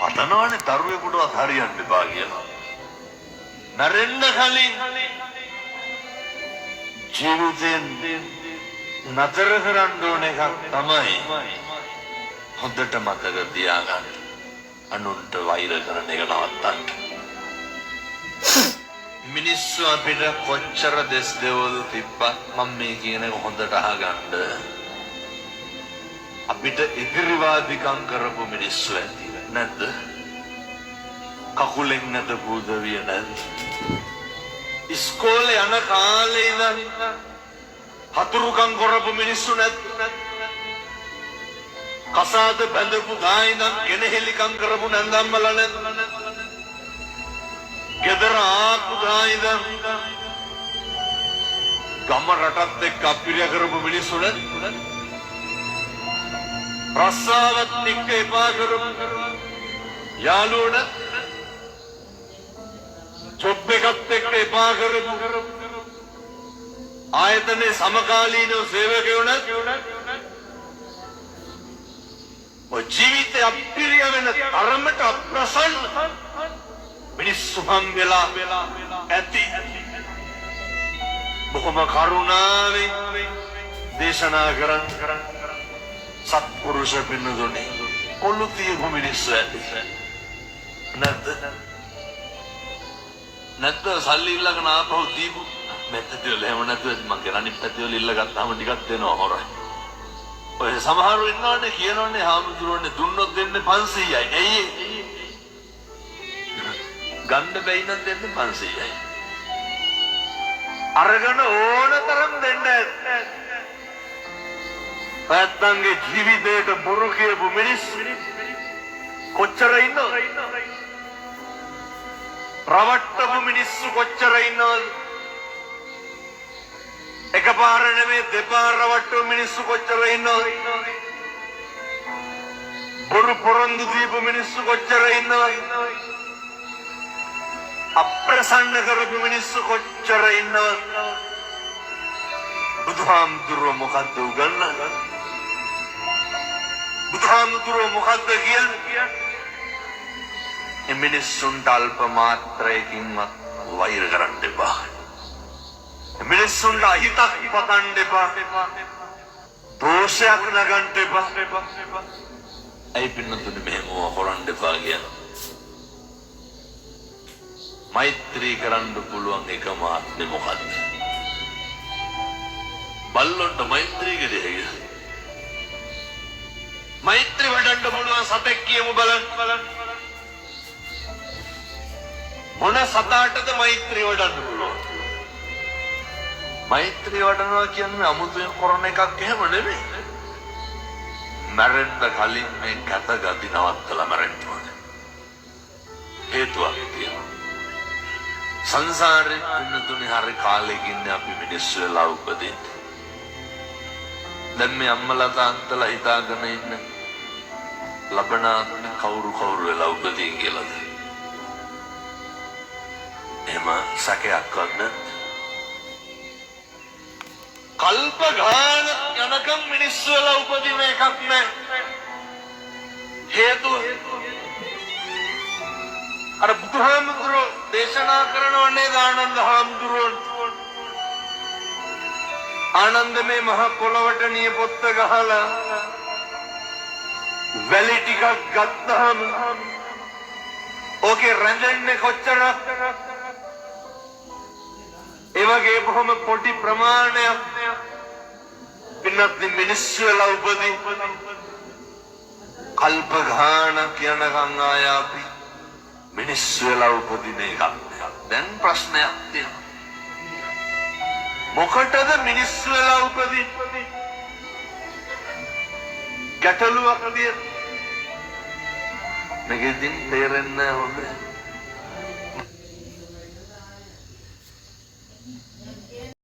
අතනවනේ දරුවෙකුටවත් හරියන්න එපා කියලා. මැරෙන්න කලින් ජීවිතෙන් නතර කරන්න ඕන එකක් තමයි හොඳට මතක තියාගන්න. අනුන්ට වෛර කරන එක නවත්තන්න. මිනිස්සු අපිට කොච්චර දෙස් දෙවල් තිබ්බත් මම මේ කියන එක හොඳට අහගන්න. අපිට ඉදිරිවාදිකම් කරපු මිනිස්සු ඇති නැද්ද? කකුලෙන් නැත බුදවිය නැද්ද? ඉස්කෝලේ යන කාලේ ඉඳන් හතුරුකම් කරපු මිනිස්සු නැද්ද? කසාද බැඳපු ගා ඉඳන් ගෙනහෙලිකම් කරපු නැන්දම්මලා නැද්ද? ගෙදර ආපු ගා ඉඳන් ගම රටත් එක්ක අපිරිය කරපු මිනිස්සු නැද්ද? රස්සාවත් එක්ක එපා කරපු යාළුවෝ ජොබ් එකත් එක්ක එපා කරපු ආයතනයේ සමකාලීනව සේවකයෝ නැත්. ඔය ජීවිතේ අපිරිය වෙන තරමට අප්‍රසන්න මිනිස්සු හම් වෙලා ඇති. බොහොම කරුණාවෙන් දේශනා කරන් සත්පුරුෂ පින්නතුනේ ඔලු තියපු මිනිස්සු ඇති නැද්ද? නැත්ද සල්ලි ඉල්ලගෙන ආපහු දීපු මෙතනදල එහෙම නැතුව මං කරන්නේ පැතිවල ඉල්ල ගත්තාම ටිකක් දෙනවා හොරයි. ඔය සමහරව ඉන්නවනේ කියනවනේ හාමුදුරුවනේ දුන්නොත් දෙන්නේ 500යි. ඇයි ගන්න බැයි නම් දෙන්නේ 500යි. අරගෙන ඕනතරම් දෙන්න ඇත්ත. පැත්තන්ගේ ජීවිතේට බොරු කියපු මිනිස්සු කොච්චර ඉන්නවද? රවට්ටපු මිනිස්සු කොච්චර ඉන්නවද? එකපාර නෙමෙයි දෙපාර රවට්ටපු මිනිස්සු කොච්චර ඉන්නවද? බොරු පොරොන්දු දීපු මිනිස්සු කොච්චර ඉන්නවද? අප්‍රසන්න කරපු මිනිස්සු කොච්චර ඉන්නවද? බුදුහාමුදුරුවෝ මොකද්ද උගන්වන්නේ? බුදුහාමුදුරුවෝ මොකද්ද කියන්නේ? මිනිස්සුන්ට අල්ප මාත්‍රයකින්වත් වෛර කරන්න එපා. මිනිස්සුන්ට අහිතක් පතන්න එපා. දෝෂයක් නගන්න එපා. ඇයි පින්නතුනේ මෙහෙම කරන්න එපා කියන්නේ? මෛත්‍රී කරන්න පුළුවන් එකම ආත්මේ මොකද්ද? බල්ලොන්ට මෛත්‍රී කරේ. මෛත්‍රී වඩන්න පුළුවන් සතෙක් කියමු බලන්න. මොන සතාටද මෛත්‍රී වඩන්න පුළුවන්? මෛත්‍රී වඩනවා කියන්නේ අමුතුවෙන් කරන එකක් එහෙම නෙමෙයි. මරන්න කලින් මේ කත ගති නවත්තලා මරන්න ඕනේ. හේතුවක් තියෙනවා. සංසාරේ පින්නතුනේ හරි කාලෙකින් අපි මිනිස්සු වෙලා උපදින්නේ. දැන් මේ අම්මලා තාත්තලා හිතාගෙන ඉන්න ලබනාත්ම කවුරු වෙලා උපදින් කියලාද? එහෙම සැකයක් ගන්න. කල්ප ගාන යනකම් මිනිස්සු වෙලා උපදින එකක් නෑ. හේතුව අර බුදුහාමුදුරුවෝ දේශනා කරනවනේ ආනන්ද හාමුදුරුවෝ ආනන්ද මේ මහ පොළවට නියපොත්ත ගහලා වැලි ටිකක් ගත්තාම ඕකේ රැඳෙන්නේ කොච්චරද? ඒ වගේ බොහොම පොඩි ප්‍රමාණයක් පින්නත් මිනිස්සු වෙලා උපදී කල්ප ගානක් යනකම් ආය අපි මිනිස්සු වෙලා උපදින එකක්. දැන් ප්‍රශ්නයක් තියෙනවා. මොකටද මිනිස්සු වෙලා උපදින්නේ? ගැටලුවක් තියෙනවා. මේකෙන් තේරෙන්නේ නැහැ හොඳ.